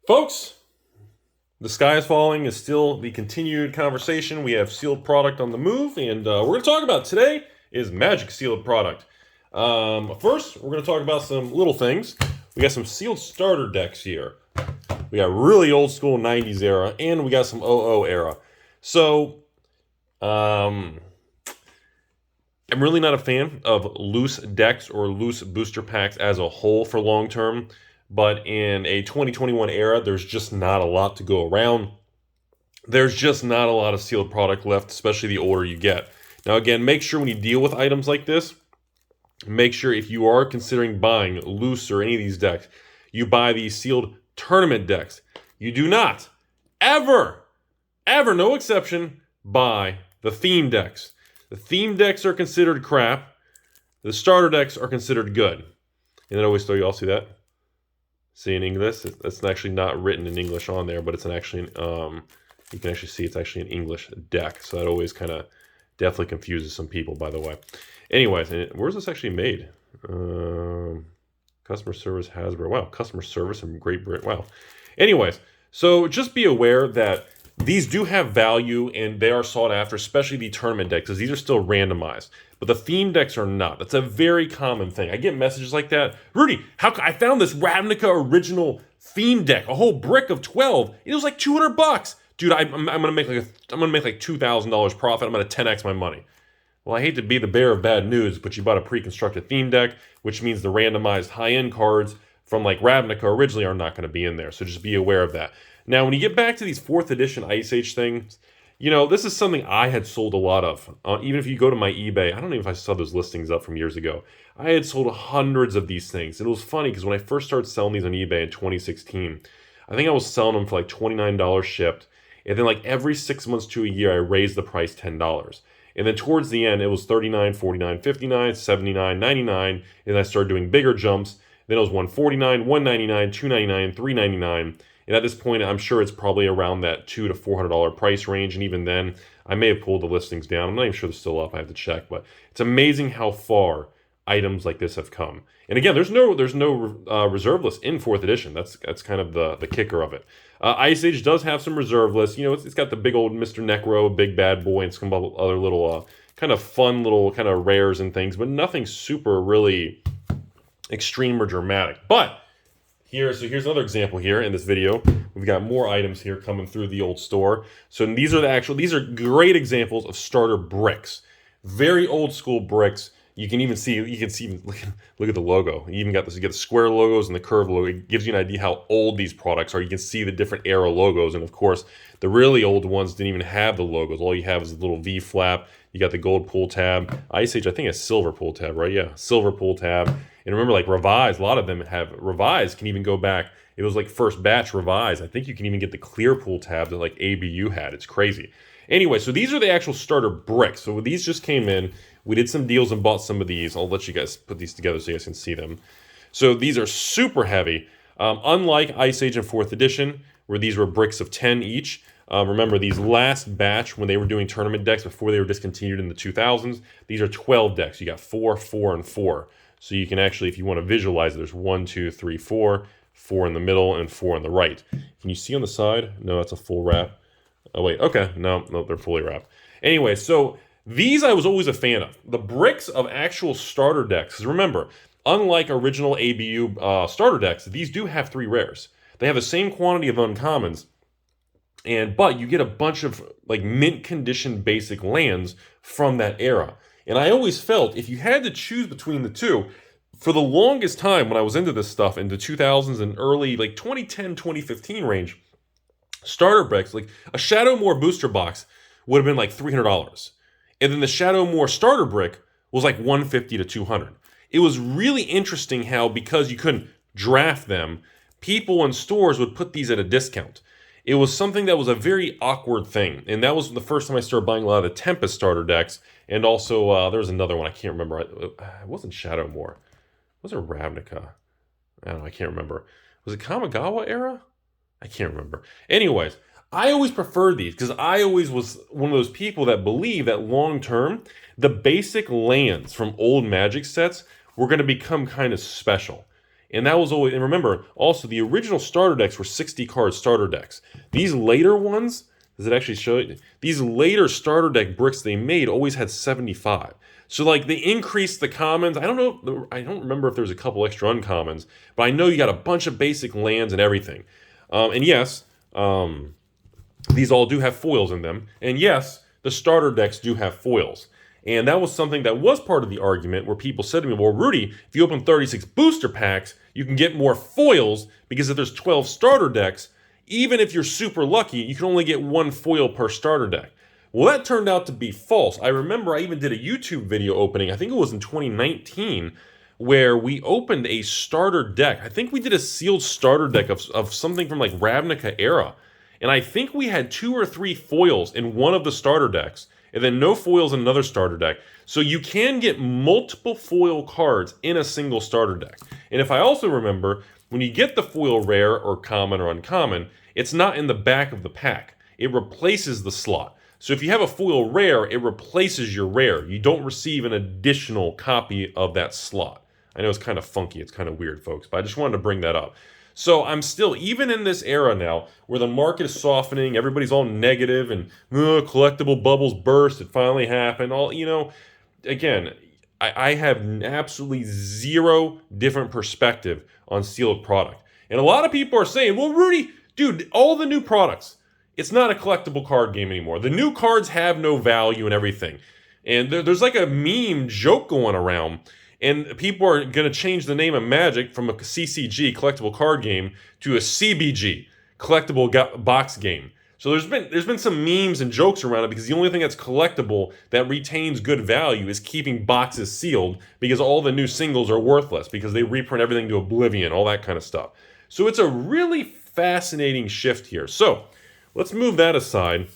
Folks, the sky is falling is still the continued conversation. We have sealed product on the move, and we're going to talk about today is magic sealed product. First, we're going to talk about some little things. We got some sealed starter decks here. We got really old school 90s era, and we got some 00 era. So, I'm really not a fan of loose decks or loose booster packs as a whole for long term. But in a 2021 era, there's just not a lot to go around. There's just not a lot of sealed product left, especially the older you get. Now, again, make sure when you deal with items like this, make sure if you are considering buying loose or any of these decks, you buy these sealed tournament decks. You do not, ever, no exception, buy the theme decks. The theme decks are considered crap. The starter decks are considered good. And then always throw you all see that? See in English, it's actually not written in English on there, but it's actually you can actually see it's actually an English deck. So that always kind of definitely confuses some people, by the way. Anyways, where's this actually made? Customer service Hasbro. Wow, customer service in Great Britain. Wow. Anyways, so just be aware that these do have value and they are sought after, especially the tournament decks, because these are still randomized. But the theme decks are not. That's a very common thing. I get messages like that. Rudy, I found this Ravnica original theme deck, a whole brick of 12. It was like $200. Dude, I'm gonna make like $2,000 profit. I'm gonna 10x my money. Well, I hate to be the bearer of bad news, but you bought a pre-constructed theme deck, which means the randomized high-end cards from like Ravnica originally are not going to be in there. So just be aware of that. Now, when you get back to these 4th edition Ice Age things, you know, this is something I had sold a lot of. Even if you go to my eBay, I don't know if I saw those listings up from years ago. I had sold hundreds of these things. And it was funny because when I first started selling these on eBay in 2016, I think I was selling them for like $29 shipped. And then like every 6 months to a year, I raised the price $10. And then towards the end, it was $39, $49, $59, $79, $99. And I started doing bigger jumps. Then it was $149, $199, $299, $399. And at this point, I'm sure it's probably around that $200 to $400 price range. And even then, I may have pulled the listings down. I'm not even sure they're still up. I have to check. But it's amazing how far items like this have come. And again, there's no reserve list in 4th edition. That's kind of the kicker of it. Ice Age does have some reserve lists. You know, it's got the big old Mr. Necro, big bad boy, and some other little kind of fun little kind of rares and things, but nothing super really extreme or dramatic. But here's another example here in this video. We've got more items here coming through the old store. So these are great examples of starter bricks. Very old school bricks. You can see look at the logo. You even got this. You get the square logos and the curved logo. It gives you an idea how old these products are. You can see the different era logos, and of course, the really old ones didn't even have the logos. All you have is a little V flap. You got the gold pull tab. Ice Age, I think, has silver pull tab, right? Yeah, silver pull tab. And remember, like Revise, a lot of them have Revise. Can even go back. It was like first batch Revise. I think you can even get the clear pull tab that like ABU had. It's crazy. Anyway, so these are the actual starter bricks. So these just came in. We did some deals and bought some of these. I'll let you guys put these together so you guys can see them. So these are super heavy. Unlike Ice Age and 4th edition, where these were bricks of 10 each. Remember, these last batch, when they were doing tournament decks before they were discontinued in the 2000s, these are 12 decks. You got 4, 4, and 4. So you can actually, if you want to visualize it, there's 1, 2, 3, 4, 4 in the middle, and 4 on the right. Can you see on the side? No, that's a full wrap. Oh, wait. Okay. No, they're fully wrapped. Anyway, so these I was always a fan of. The bricks of actual starter decks. 'Cause remember, unlike original ABU starter decks, these do have 3 rares. They have the same quantity of uncommons, but you get a bunch of like mint condition basic lands from that era. And I always felt if you had to choose between the two, for the longest time when I was into this stuff in the 2000s and early like 2010, 2015 range, starter bricks, like a Shadowmoor booster box would have been like $300. And then the Shadowmoor starter brick was like $150 to $200. It was really interesting how, because you couldn't draft them, people in stores would put these at a discount. It was something that was a very awkward thing. And that was the first time I started buying a lot of the Tempest starter decks. And also, there was another one, I can't remember. It wasn't Shadowmoor. Was it Ravnica? I don't know, I can't remember. Was it Kamigawa era? I can't remember. Anyways, I always preferred these because I always was one of those people that believe that long term, the basic lands from old Magic sets were going to become kind of special. And that was always, and remember, also the original starter decks were 60 card starter decks. These later ones, does it actually show it? These later starter deck bricks they made always had 75. So like they increased the commons. I don't know, I don't remember if there's a couple extra uncommons, but I know you got a bunch of basic lands and everything. And yes, these all do have foils in them. And yes, the starter decks do have foils. And that was something that was part of the argument where people said to me, well, Rudy, if you open 36 booster packs, you can get more foils because if there's 12 starter decks, even if you're super lucky, you can only get one foil per starter deck. Well, that turned out to be false. I remember I even did a YouTube video opening, I think it was in 2019, where we opened a starter deck. I think we did a sealed starter deck of something from like Ravnica era. And I think we had 2 or 3 foils in one of the starter decks, and then no foils in another starter deck. So you can get multiple foil cards in a single starter deck. And if I also remember, when you get the foil rare or common or uncommon, it's not in the back of the pack. It replaces the slot. So if you have a foil rare, it replaces your rare. You don't receive an additional copy of that slot. I know it's kind of funky, it's kind of weird, folks, but I just wanted to bring that up. So I'm still, even in this era now, where the market is softening, everybody's all negative, and collectible bubbles burst, it finally happened, all, you know, again, I have absolutely zero different perspective on sealed product. And a lot of people are saying, well, Rudy, dude, all the new products, it's not a collectible card game anymore. The new cards have no value and everything. And there's like a meme joke going around. And people are going to change the name of Magic from a CCG, collectible card game, to a CBG, collectible box game. So there's been some memes and jokes around it because the only thing that's collectible that retains good value is keeping boxes sealed because all the new singles are worthless because they reprint everything to oblivion, all that kind of stuff. So it's a really fascinating shift here. So let's move that aside.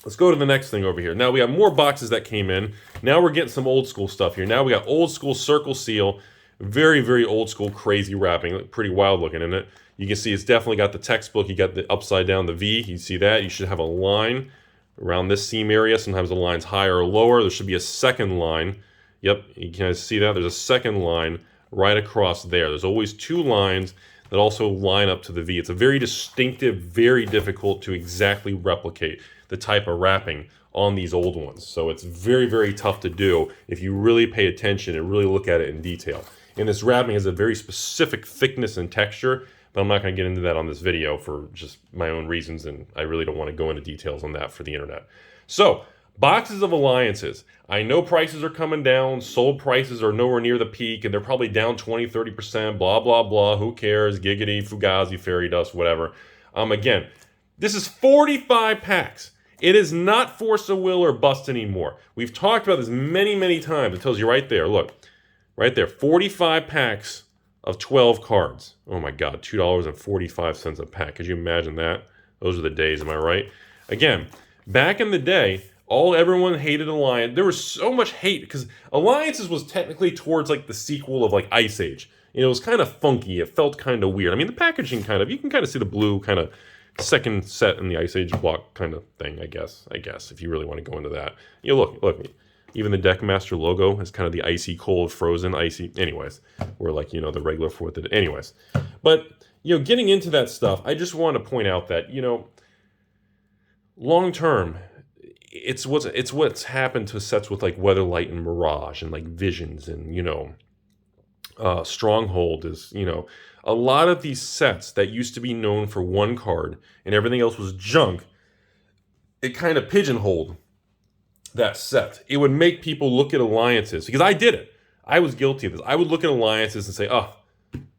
Let's go to the next thing over here. Now we have more boxes that came in. Now we're getting some old school stuff here. Now we got old school circle seal. Very, very old school, crazy wrapping. Pretty wild looking, isn't it? You can see it's definitely got the textbook. You got the upside down, the V. You see that? You should have a line around this seam area. Sometimes the line's higher or lower. There should be a second line. Yep, you can see that? There's a second line right across there. There's always 2 lines that also line up to the V. It's a very distinctive, very difficult to exactly replicate the type of wrapping on these old ones. So it's very, very tough to do if you really pay attention and really look at it in detail. And this wrapping has a very specific thickness and texture, but I'm not going to get into that on this video for just my own reasons, and I really don't want to go into details on that for the internet. So, boxes of alliances. I know prices are coming down, sold prices are nowhere near the peak, and they're probably down 20, 30%, blah, blah, blah, who cares, giggity, fugazi, fairy dust, whatever. Again, this is 45 packs. It is not force a will or bust anymore. We've talked about this many, many times. It tells you right there, look, right there, 45 packs of 12 cards. Oh my God, $2.45 a pack. Could you imagine that? Those are the days, am I right? Again, back in the day, everyone hated Alliance. There was so much hate because Alliances was technically towards like the sequel of like Ice Age. You know, it was kind of funky. It felt kind of weird. I mean, the packaging you can kind of see the blue kind of second set in the Ice Age block kind of thing, I guess, if you really want to go into that. You know, look, even the Deckmaster logo is kind of the icy cold, frozen, icy, anyways, or like, you know, the regular for the, anyways. But, you know, getting into that stuff, I just want to point out that, you know, long term, it's what's happened to sets with like Weatherlight and Mirage and like Visions and, you know, Stronghold is, you know, a lot of these sets that used to be known for one card and everything else was junk, it kind of pigeonholed that set. It would make people look at alliances, because I did it. I was guilty of this. I would look at alliances and say, oh,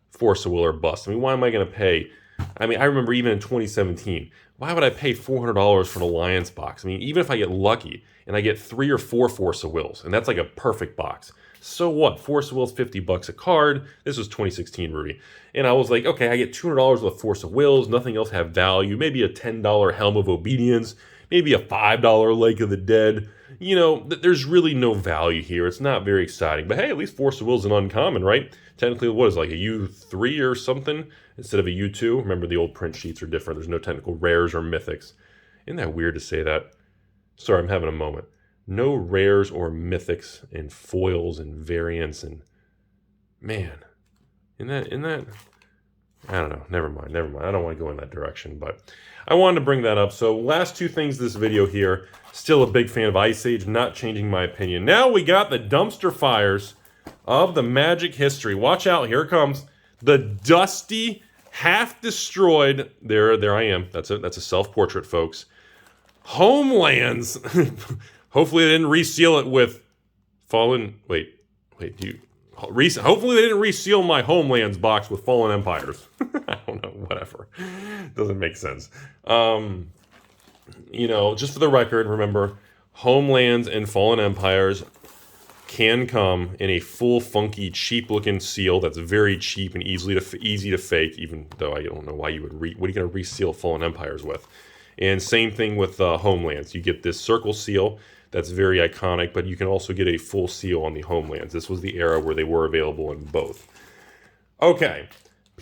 force a will or bust. I mean, why am I going to pay? I mean, I remember even in 2017, why would I pay $400 for an alliance box? I mean, even if I get lucky and I get 3 or 4 force of wills, and that's like a perfect box, so what? Force of Will's $50 a card. This was 2016, Rudy. And I was like, okay, I get $200 with Force of Wills. Nothing else have value. Maybe a $10 Helm of Obedience. Maybe a $5 Lake of the Dead. You know, there's really no value here. It's not very exciting. But hey, at least Force of Will's an uncommon, right? Technically, what is it, like a U3 or something instead of a U2? Remember, the old print sheets are different. There's no technical rares or mythics. Isn't that weird to say that? Sorry, I'm having a moment. No rares or mythics and foils and variants and... Man, In that, I don't know. Never mind. I don't want to go in that direction, but I wanted to bring that up. So last two things this video here. Still a big fan of Ice Age, not changing my opinion. Now we got the dumpster fires of the Magic history. Watch out, here it comes. The dusty, half-destroyed, there I am. That's a self-portrait, folks. Homelands. Hopefully they didn't reseal it with Fallen, wait, hopefully they didn't reseal my Homelands box with Fallen Empires. I don't know, whatever. Doesn't make sense. You know, just for the record, remember, Homelands and Fallen Empires can come in a full, funky, cheap-looking seal that's very cheap and easy to fake, even though I don't know why you would what are you going to reseal Fallen Empires with? And same thing with Homelands. You get this circle seal that's very iconic, but you can also get a full seal on the Homelands. This was the era where they were available in both. Okay.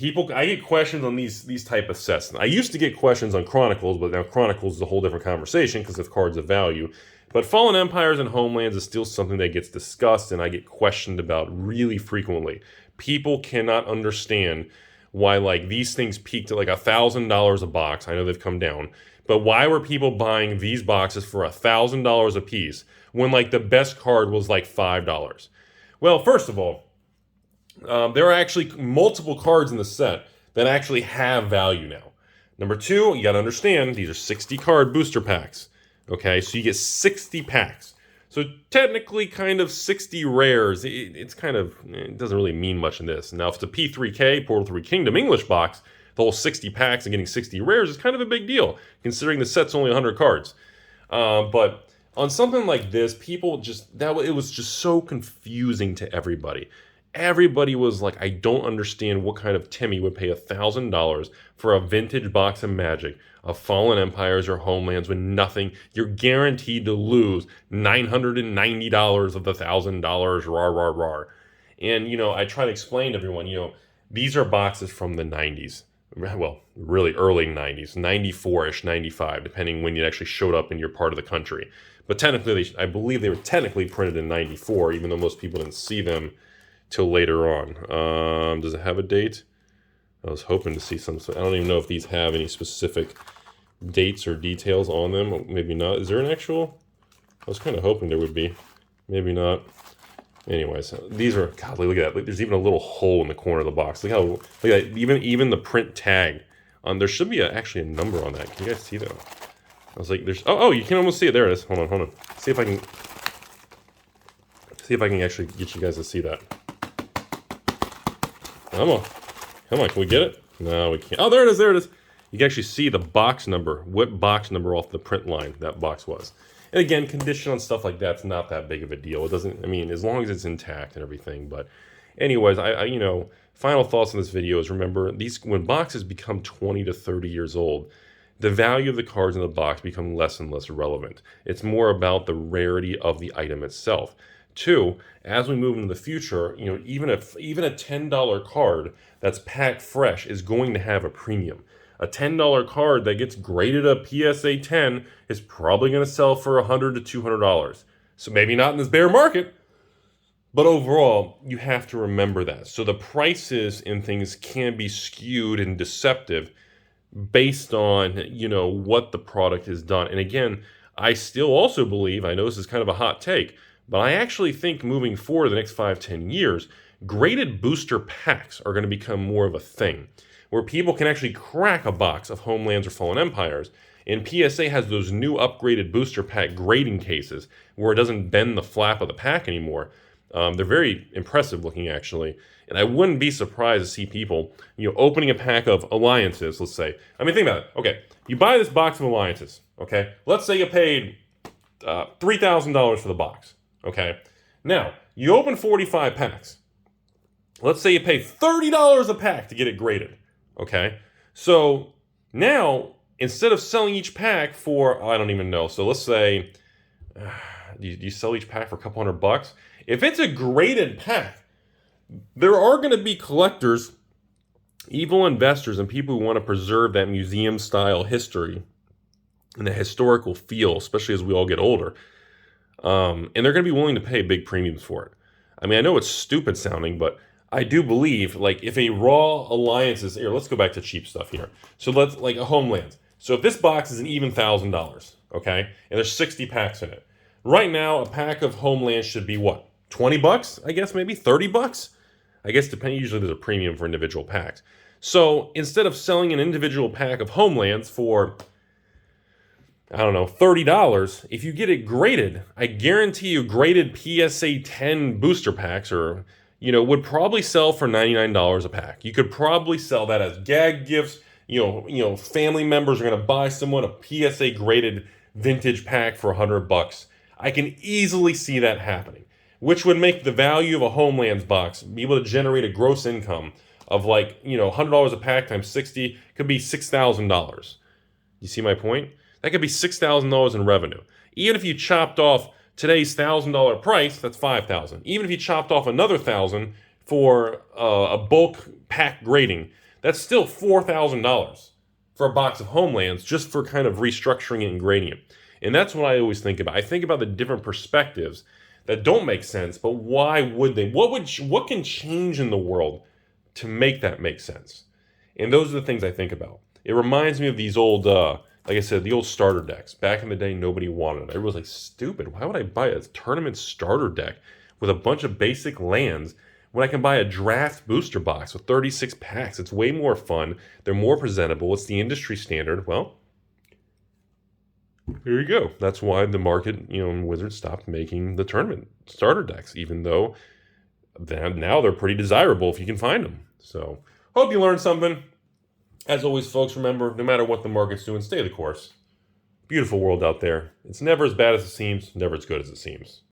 I get questions on these type of sets. I used to get questions on Chronicles, but now Chronicles is a whole different conversation because of cards of value. But Fallen Empires and Homelands is still something that gets discussed and I get questioned about really frequently. People cannot understand why like these things peaked at like $1,000 a box. I know they've come down. But why were people buying these boxes for $1,000 a piece when like the best card was like $5? Well, first of all, there are actually multiple cards in the set that actually have value now. Number two, you got to understand, these are 60 card booster packs. Okay, so you get 60 packs. So technically kind of 60 rares. It doesn't really mean much in this. Now, if it's a P3K, Portal 3 Kingdom English box, the whole 60 packs and getting 60 rares is kind of a big deal, considering the set's only 100 cards. But on something like this, people it was just so confusing to everybody. Everybody was like, I don't understand what kind of Timmy would pay $1,000 for a vintage box of Magic of Fallen Empires or Homelands when nothing, you're guaranteed to lose $990 of the $1,000, rar. And, you know, I try to explain to everyone, you know, these are boxes from the 90s. Well, really early 90s, 94-ish, 95, depending when you actually showed up in your part of the country. But technically, I believe they were technically printed in 94, even though most people didn't see them till later on. Does it have a date? I was hoping to see some. I don't even know if these have any specific dates or details on them. Maybe not. Is there an actual? I was kind of hoping there would be. Maybe not. Anyways, these are, God, look at that. Look, there's even a little hole in the corner of the box. Look at that. Even the print tag. There should be actually a number on that. Can you guys see that? I was like, there's, oh, you can almost see it. There it is. Hold on. See if I can actually get you guys to see that. Come on, can we get it? No, we can't. Oh, there it is. You can actually see the box number, what box number off the print line that box was. And again, condition on stuff like that's not that big of a deal. It doesn't, I mean, as long as it's intact and everything. But anyways, I you know, final thoughts on this video is, remember, when boxes become 20 to 30 years old, the value of the cards in the box become less and less relevant. It's more about the rarity of the item itself. Two, as we move into the future, you know, even a $10 card that's packed fresh is going to have a premium. A $10 card that gets graded a PSA 10 is probably going to sell for $100 to $200. So maybe not in this bear market, but overall, you have to remember that. So the prices in things can be skewed and deceptive based on, you know, what the product has done. And again, I still also believe, I know this is kind of a hot take, but I actually think moving forward the next 5-10 years, graded booster packs are going to become more of a thing, where people can actually crack a box of Homelands or Fallen Empires. And PSA has those new upgraded booster pack grading cases where it doesn't bend the flap of the pack anymore. They're very impressive looking, actually. And I wouldn't be surprised to see people, you know, opening a pack of Alliances, let's say. I mean, think about it. Okay, you buy this box of Alliances, okay? Let's say you paid $3,000 for the box. Okay, now you open 45 packs. Let's say you pay $30 a pack to get it graded. Okay, so now instead of selling each pack for, I don't even know. So let's say you sell each pack for a couple $100. If it's a graded pack, there are going to be collectors, evil investors, and people who want to preserve that museum style history and the historical feel, especially as we all get older. And they're going to be willing to pay big premiums for it. I mean, I know it's stupid sounding, but I do believe, like, if a raw alliance is here, let's go back to cheap stuff here. So let's, like, a Homeland. So if this box is an even $1,000, okay, and there's 60 packs in it, right now a pack of Homeland should be what? 20 bucks, I guess, maybe 30 bucks. I guess depending. Usually there's a premium for individual packs. So instead of selling an individual pack of Homelands for, I don't know, $30, if you get it graded, I guarantee you graded PSA 10 booster packs or, you know, would probably sell for $99 a pack. You could probably sell that as gag gifts. You know, family members are going to buy someone a PSA graded vintage pack for $100. I can easily see that happening, which would make the value of a Homelands box be able to generate a gross income of, like, you know, $100 a pack times 60 could be $6,000. You see my point? That could be $6,000 in revenue. Even if you chopped off today's $1,000 price, that's $5,000. Even if you chopped off another $1,000 for a bulk pack grading, that's still $4,000 for a box of Homelands just for kind of restructuring it and grading it. And that's what I always think about. I think about the different perspectives that don't make sense, but why would they? What can change in the world to make that make sense? And those are the things I think about. It reminds me of these old, like I said, the old starter decks. Back in the day, nobody wanted it. Everyone was like, stupid. Why would I buy a tournament starter deck with a bunch of basic lands when I can buy a draft booster box with 36 packs? It's way more fun. They're more presentable. It's the industry standard. Well, here you go. That's why the market, you know, Wizards stopped making the tournament starter decks, even though now they're pretty desirable if you can find them. So, hope you learned something. As always, folks, remember, no matter what the market's doing, stay the course. Beautiful world out there. It's never as bad as it seems, never as good as it seems.